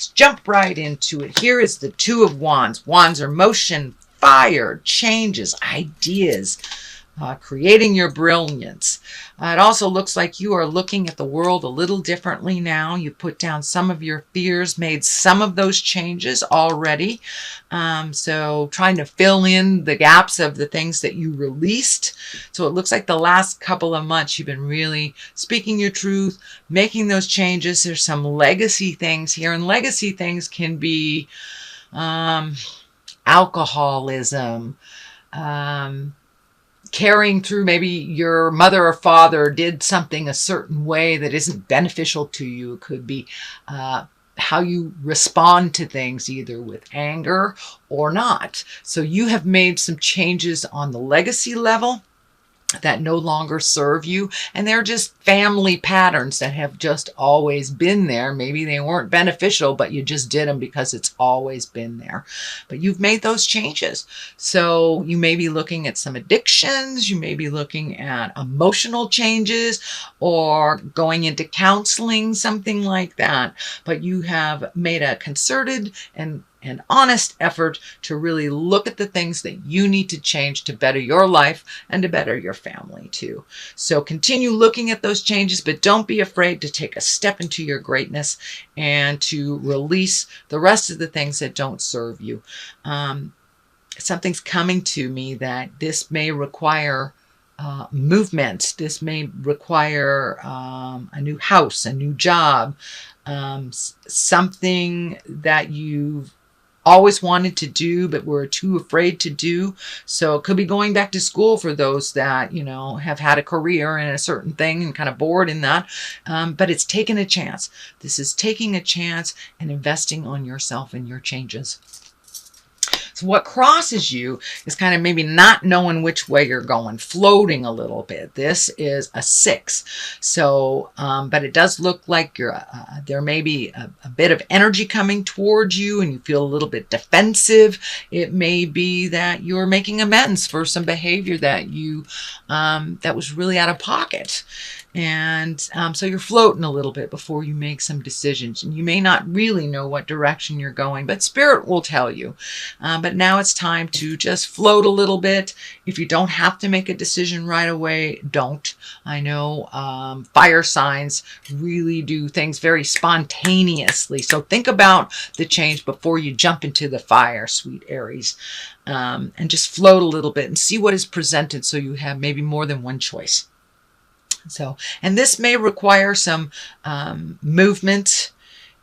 Let's jump right into it. Here is the Two of Wands. Wands are motion, fire, changes, ideas, creating your brilliance. It also looks like you are looking at the world a little differently now. You put down some of your fears, made some of those changes already. So trying to fill in the gaps of the things that you released. So it looks like the last couple of months you've been really speaking your truth, making those changes. There's some legacy things here, and legacy things can be alcoholism, carrying through, maybe your mother or father did something a certain way that isn't beneficial to you. It could be how you respond to things, either with anger or not. So you have made some changes on the legacy level that no longer serve you, and they're just family patterns that have just always been there. Maybe they weren't beneficial, but you just did them because it's always been there. But you've made those changes. So you may be looking at some addictions, you may be looking at emotional changes, or going into counseling, something like that. But you have made a concerted and an honest effort to really look at the things that you need to change to better your life and to better your family too. So continue looking at those changes, but don't be afraid to take a step into your greatness and to release the rest of the things that don't serve you. Something's coming to me that this may require movement. This may require a new house, a new job, something that you've always wanted to do but were too afraid to do. So it could be going back to school for those that, you know, have had a career in a certain thing and kind of bored in that. But it's taking a chance. This is taking a chance and investing on yourself and your changes. So what crosses you is kind of maybe not knowing which way you're going, floating a little bit. This is a 6. So, but it does look like there may be a bit of energy coming towards you and you feel a little bit defensive. It may be that you're making amends for some behavior that that was really out of pocket. And so you're floating a little bit before you make some decisions, and you may not really know what direction you're going, but Spirit will tell you. But now it's time to just float a little bit. If you don't have to make a decision right away, don't. I know fire signs really do things very spontaneously. So think about the change before you jump into the fire, sweet Aries. And just float a little bit and see what is presented so you have maybe more than one choice. So, and this may require some movement,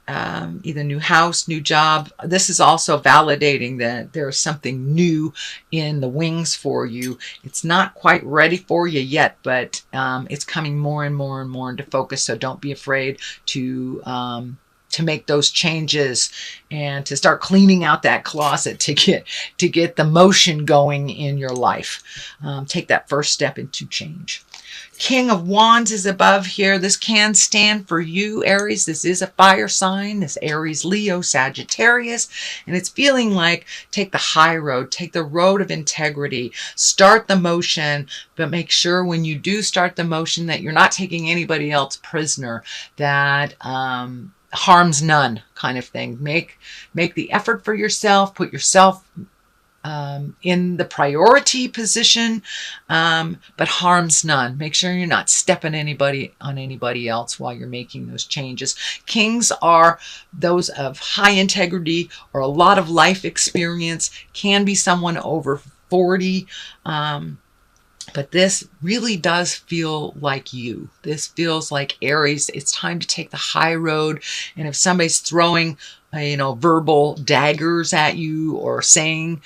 either new house, new job. This is also validating that there's something new in the wings for you. It's not quite ready for you yet, but it's coming more and more and more into focus. So don't be afraid to make those changes and to start cleaning out that closet to get the motion going in your life. Take that first step into change. King of Wands is above here. This can stand for you, Aries. This is a fire sign. This Aries, Leo, Sagittarius. And it's feeling like take the high road, take the road of integrity, start the motion, but make sure when you do start the motion that you're not taking anybody else prisoner, that harms none kind of thing. Make the effort for yourself, put yourself in the priority position, but harms none. Make sure you're not stepping on anybody else while you're making those changes. Kings are those of high integrity or a lot of life experience, can be someone over 40. But this really does feel like you. This feels like Aries. It's time to take the high road. And if somebody's throwing verbal daggers at you or saying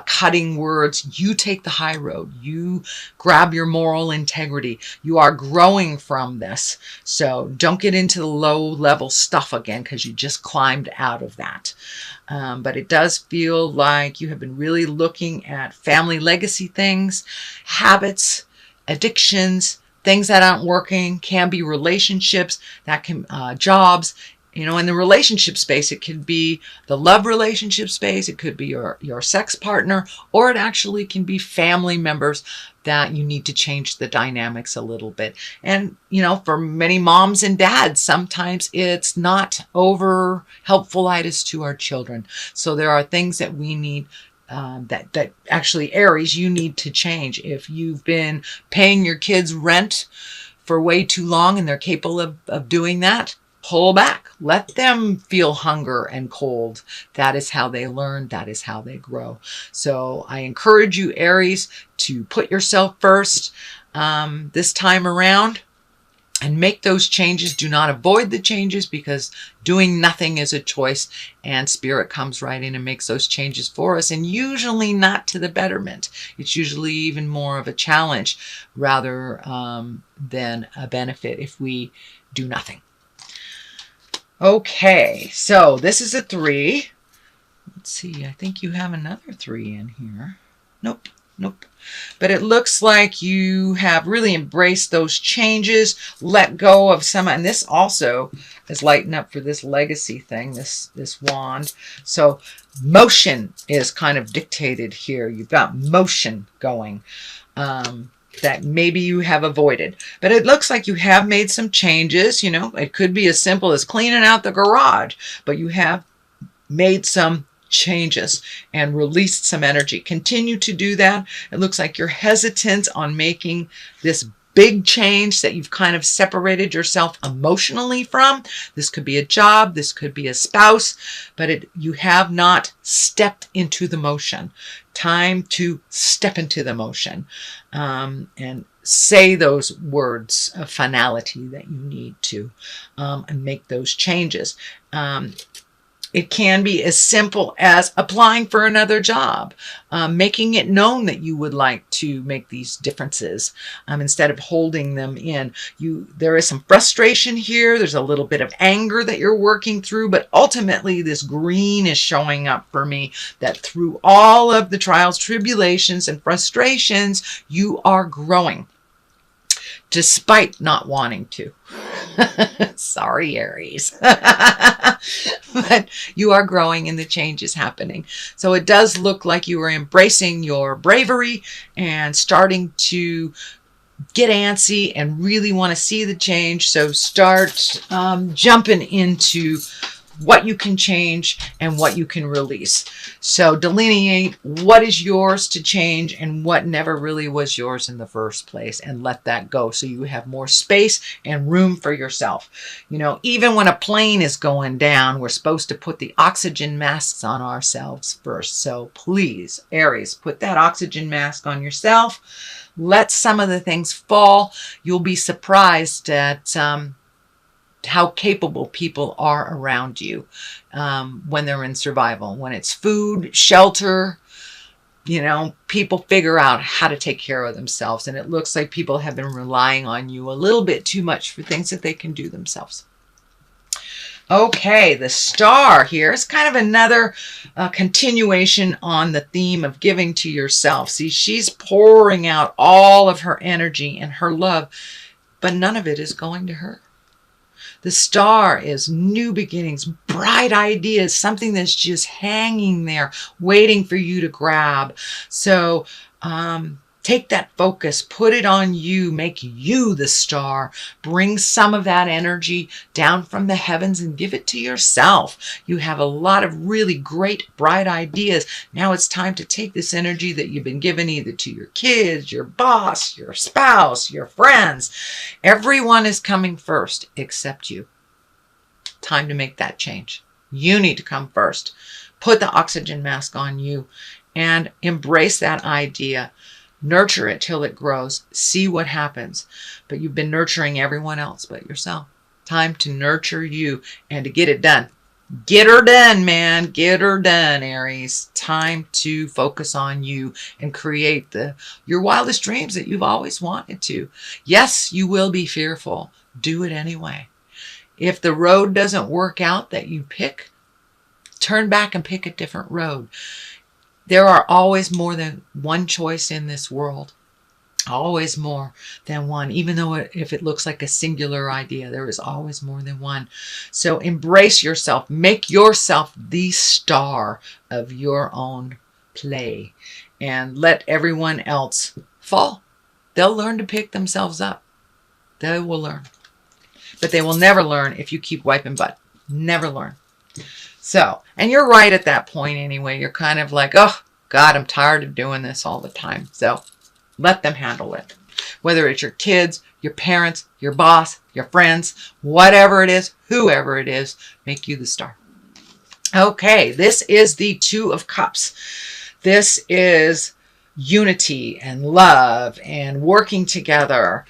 cutting words, you take the high road. You grab your moral integrity. You are growing from this. So don't get into the low level stuff again because you just climbed out of that. But it does feel like you have been really looking at family legacy things, habits, addictions, things that aren't working, can be relationships, that can jobs. You know, in the relationship space, it could be the love relationship space, it could be your sex partner, or it actually can be family members that you need to change the dynamics a little bit. And, you know, for many moms and dads, sometimes it's not over helpfulitis to our children. So there are things that we need that actually, Aries, you need to change. If you've been paying your kids rent for way too long and they're capable of doing that, pull back. Let them feel hunger and cold. That is how they learn. That is how they grow. So I encourage you, Aries, to put yourself first this time around and make those changes. Do not avoid the changes, because doing nothing is a choice, and Spirit comes right in and makes those changes for us, and usually not to the betterment. It's usually even more of a challenge rather than a benefit if we do nothing. Okay, so this is a 3. Let's see, I think you have another 3 in here. Nope. But it looks like you have really embraced those changes, let go of some, and this also is lighting up for this legacy thing, this wand. So motion is kind of dictated here. You've got motion going. That maybe you have avoided. But it looks like you have made some changes. You know, it could be as simple as cleaning out the garage, but you have made some changes and released some energy. Continue to do that. It looks like you're hesitant on making this big change that you've kind of separated yourself emotionally from. This could be a job, this could be a spouse, but you have not stepped into the motion. Time to step into the motion and say those words of finality that you need to and make those changes. It can be as simple as applying for another job, making it known that you would like to make these differences instead of holding them in. There is some frustration here. There's a little bit of anger that you're working through, but ultimately this green is showing up for me, that through all of the trials, tribulations, and frustrations, you are growing despite not wanting to. Sorry, Aries. But you are growing and the change is happening. So it does look like you are embracing your bravery and starting to get antsy and really want to see the change. So start jumping into what you can change and what you can release. So delineate what is yours to change and what never really was yours in the first place, and let that go so you have more space and room for yourself. You know, even when a plane is going down, we're supposed to put the oxygen masks on ourselves first. So please, Aries, put that oxygen mask on yourself. Let some of the things fall. You'll be surprised at how capable people are around you when they're in survival. When it's food, shelter, you know, people figure out how to take care of themselves. And it looks like people have been relying on you a little bit too much for things that they can do themselves. Okay, the star here is kind of another continuation on the theme of giving to yourself. See, she's pouring out all of her energy and her love, but none of it is going to her. The star is new beginnings, bright ideas, something that's just hanging there, waiting for you to grab. So take that focus, put it on you, make you the star. Bring some of that energy down from the heavens and give it to yourself. You have a lot of really great, bright ideas. Now it's time to take this energy that you've been given either to your kids, your boss, your spouse, your friends. Everyone is coming first except you. Time to make that change. You need to come first. Put the oxygen mask on you and embrace that idea. Nurture it till it grows. See what happens. But you've been nurturing everyone else but yourself. Time to nurture you and to get it done. Get her done, man. Get her done, Aries. Time to focus on you and create your wildest dreams that you've always wanted to. Yes, you will be fearful. Do it anyway. If the road doesn't work out that you pick, turn back and pick a different road. There are always more than one choice in this world. Always more than one. Even though if it looks like a singular idea, there is always more than one. So embrace yourself. Make yourself the star of your own play. And let everyone else fall. They'll learn to pick themselves up. They will learn. But they will never learn if you keep wiping butt. Never learn. So, and you're right at that point anyway. You're kind of like, oh, God, I'm tired of doing this all the time. So, let them handle it. Whether it's your kids, your parents, your boss, your friends, whatever it is, whoever it is, make you the star. Okay, this is the Two of Cups. This is unity and love and working together.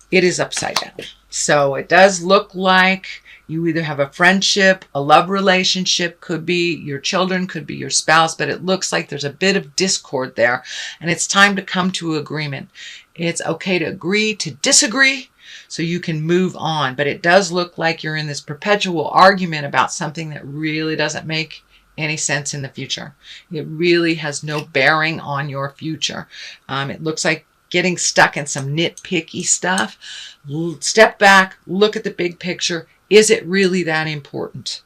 It is upside down. So it does look like you either have a friendship, a love relationship, could be your children, could be your spouse, but it looks like there's a bit of discord there, and it's time to come to agreement. It's okay to agree to disagree so you can move on, but it does look like you're in this perpetual argument about something that really doesn't make any sense in the future. It really has no bearing on your future. It looks like getting stuck in some nitpicky stuff. Step back, look at the big picture. Is it really that important?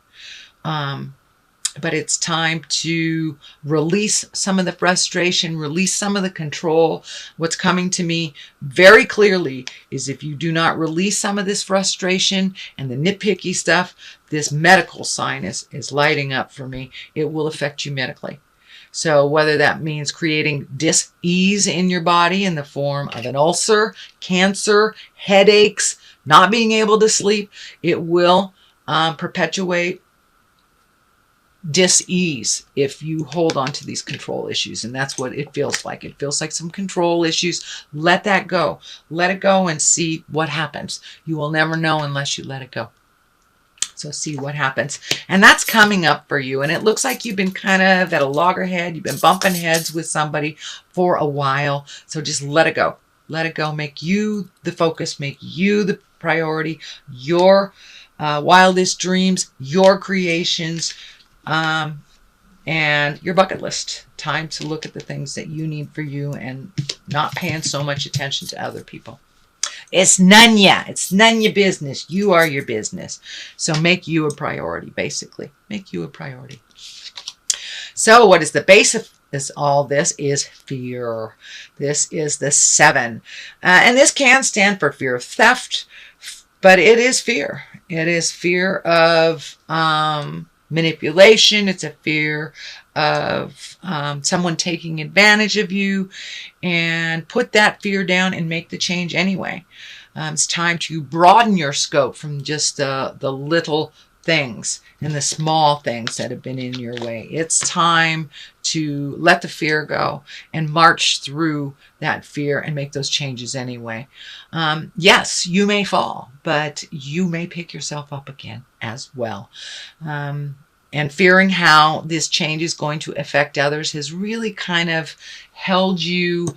But it's time to release some of the frustration, release some of the control. What's coming to me very clearly is if you do not release some of this frustration and the nitpicky stuff, this medical sign is lighting up for me. It will affect you medically. So whether that means creating dis-ease in your body in the form of an ulcer, cancer, headaches, not being able to sleep, it will perpetuate dis-ease if you hold on to these control issues. And that's what it feels like. It feels like some control issues. Let that go. Let it go and see what happens. You will never know unless you let it go. So see what happens. And that's coming up for you. And it looks like you've been kind of at a loggerhead. You've been bumping heads with somebody for a while. So just let it go. Let it go. Make you the focus. Make you the priority. Your wildest dreams. Your creations. And your bucket list. Time to look at the things that you need for you and not paying so much attention to other people. It's none ya. It's none your business. You are your business. So make you a priority, basically. Make you a priority. So what is the base of all this is fear. This is the 7. And this can stand for fear of theft, but it is fear. It is fear of manipulation. It's a fear of someone taking advantage of you, and put that fear down and make the change anyway. It's time to broaden your scope from just the little things and the small things that have been in your way. It's time to let the fear go and march through that fear and make those changes anyway. Yes, you may fall, but you may pick yourself up again as well. And fearing how this change is going to affect others has really kind of held you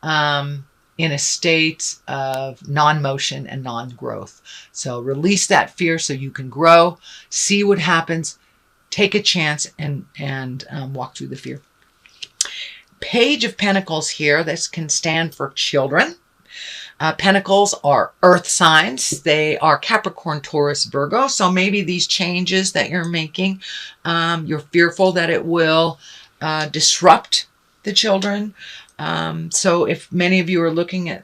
in a state of non-motion and non-growth. So release that fear so you can grow, see what happens, take a chance, and walk through the fear. Page of Pentacles here. This can stand for children. Pentacles are earth signs. They are Capricorn, Taurus, Virgo. So maybe these changes that you're making, you're fearful that it will disrupt the children. So if many of you are looking at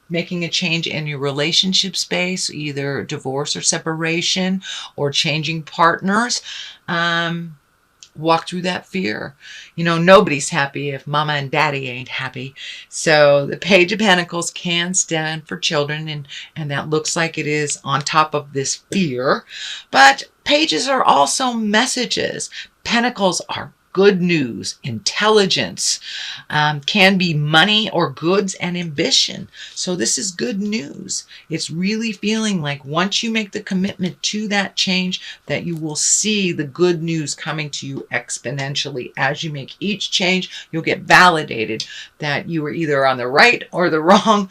making a change in your relationship space, either divorce or separation or changing partners, walk through that fear. You know, nobody's happy if mama and daddy ain't happy. So the Page of Pentacles can stand for children, and that looks like it is on top of this fear. But pages are also messages. Pentacles are good news, intelligence, can be money or goods and ambition. So this is good news. It's really feeling like once you make the commitment to that change, that you will see the good news coming to you exponentially. As you make each change, you'll get validated that you were either on the right or the wrong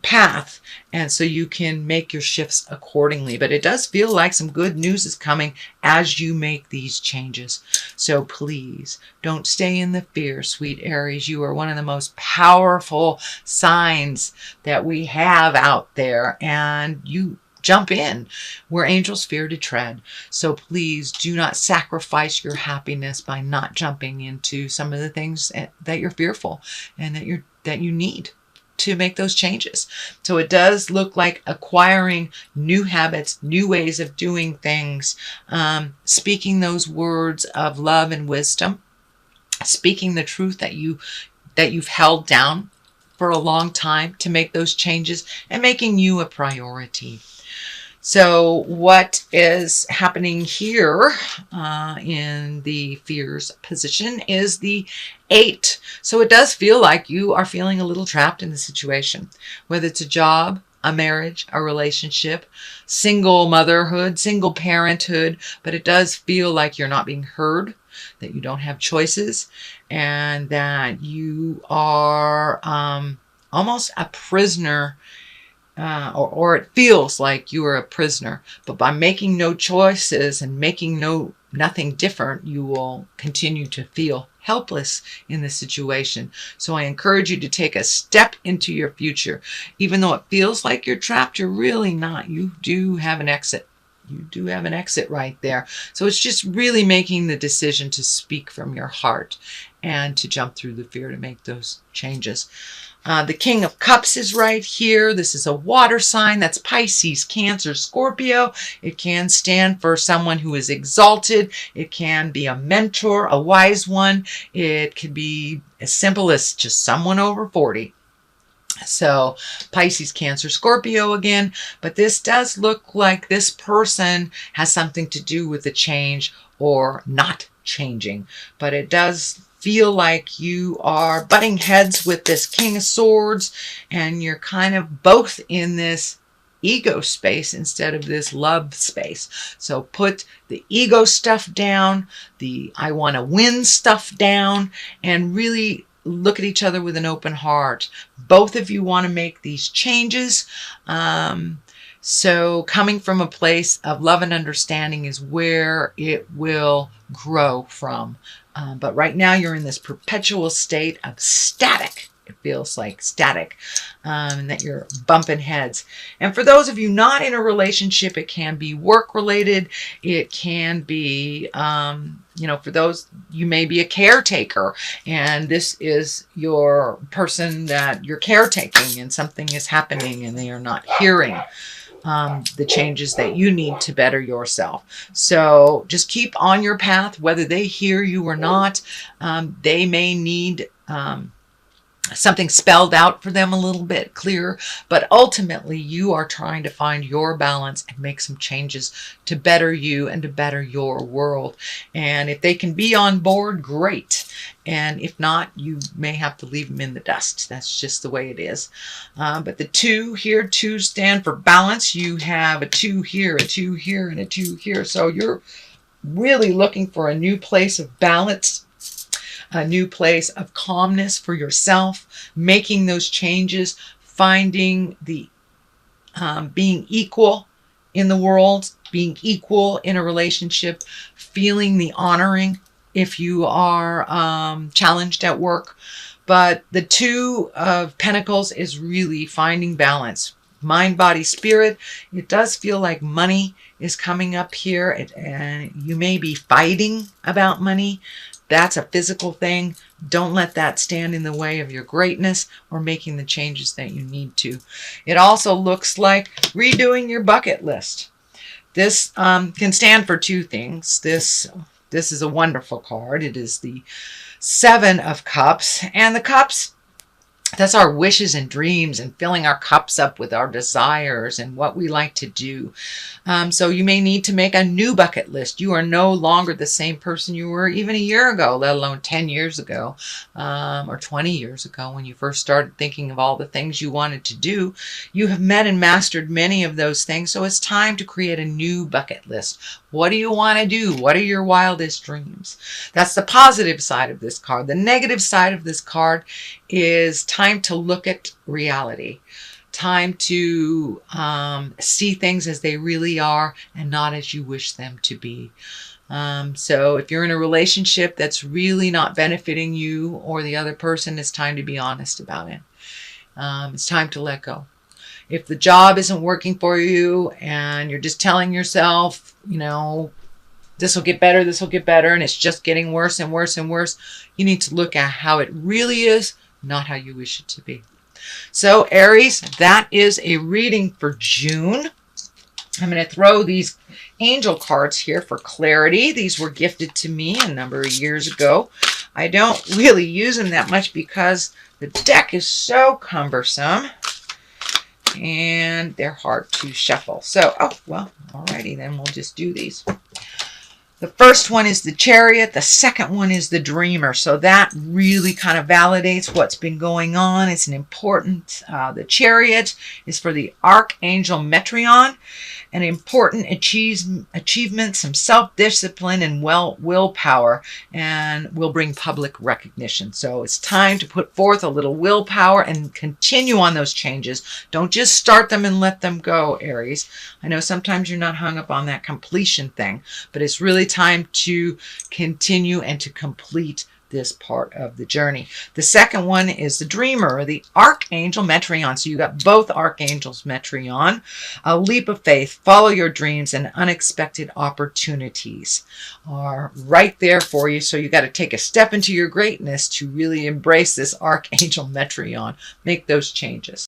path. And so you can make your shifts accordingly. But it does feel like some good news is coming as you make these changes. So please don't stay in the fear, sweet Aries. You are one of the most powerful signs that we have out there, and you jump in where angels fear to tread. So please do not sacrifice your happiness by not jumping into some of the things that you're fearful and that you need to make those changes. So it does look like acquiring new habits, new ways of doing things, speaking those words of love and wisdom, speaking the truth that you've held down for a long time to make those changes, and making you a priority. So what is happening here in the fears position is the 8. So it does feel like you are feeling a little trapped in the situation, whether it's a job, a marriage, a relationship, single motherhood, single parenthood, but it does feel like you're not being heard, that you don't have choices, and that you are almost a prisoner. Or it feels like you are a prisoner, but by making no choices and making nothing different, you will continue to feel helpless in the situation. So I encourage you to take a step into your future. Even though it feels like you're trapped, you're really not. You do have an exit. You do have an exit right there. So it's just really making the decision to speak from your heart and to jump through the fear to make those changes. The King of Cups is right here. This is a water sign. That's Pisces, Cancer, Scorpio. It can stand for someone who is exalted. It can be a mentor, a wise one. It could be as simple as just someone over 40. So Pisces, Cancer, Scorpio again. But this does look like this person has something to do with the change or not changing. But it does feel like you are butting heads with this King of Swords, and you're kind of both in this ego space instead of this love space. So put the ego stuff down, the I want to win stuff down, and really look at each other with an open heart. Both of you want to make these changes. So coming from a place of love and understanding is where it will grow from. But right now you're in this perpetual state of static. It feels like static, and that you're bumping heads. And for those of you not in a relationship, it can be work related. It can be, for those, you may be a caretaker, and this is your person that you're caretaking, and something is happening and they are not hearing the changes that you need to better yourself. So just keep on your path, whether they hear you or not. They may need something spelled out for them a little bit clearer, but ultimately you are trying to find your balance and make some changes to better you and to better your world. And if they can be on board, great. And if not, you may have to leave them in the dust. That's just the way it is. But the 2 here, 2 stand for balance. You have a 2 here, a 2 here, and a 2 here. So you're really looking for a new place of balance, a new place of calmness for yourself, making those changes, finding the being equal in the world, being equal in a relationship, feeling the honoring if you are challenged at work. But the 2 of Pentacles is really finding balance. Mind, body, spirit. It does feel like money is coming up here, and you may be fighting about money. That's a physical thing. Don't let that stand in the way of your greatness or making the changes that you need to. It also looks like redoing your bucket list. This can stand for 2 things. This is a wonderful card. It is the 7 of Cups. And the cups, that's our wishes and dreams and filling our cups up with our desires and what we like to do. So you may need to make a new bucket list. You are no longer the same person you were even a year ago, let alone 10 years ago, or 20 years ago when you first started thinking of all the things you wanted to do. You have met and mastered many of those things. So it's time to create a new bucket list. What do you want to do? What are your wildest dreams? That's the positive side of this card. The negative side of this card is time to look at reality. Time to see things as they really are and not as you wish them to be. So if you're in a relationship that's really not benefiting you or the other person, it's time to be honest about it. It's time to let go. If the job isn't working for you and you're just telling yourself, you know, this will get better, and it's just getting worse and worse and worse, you need to look at how it really is, not how you wish it to be. So Aries, that is a reading for June. I'm going to throw these angel cards here for clarity. These were gifted to me a number of years ago. I don't really use them that much because the deck is so cumbersome and they're hard to shuffle. So, oh, well, alrighty then, we'll just do these. The first one is the Chariot. The second one is the Dreamer. So that really kind of validates what's been going on. It's an important, the Chariot is for the Archangel Metreon. An important achievement, some self-discipline and willpower, and will bring public recognition. So it's time to put forth a little willpower and continue on those changes. Don't just start them and let them go, Aries. I know sometimes you're not hung up on that completion thing, but it's really time to continue and to complete this part of the journey. The second one is the Dreamer, or the Archangel Metreon. So you got both Archangels Metreon. A leap of faith, follow your dreams, and unexpected opportunities are right there for you. So you got to take a step into your greatness to really embrace this Archangel Metreon. Make those changes.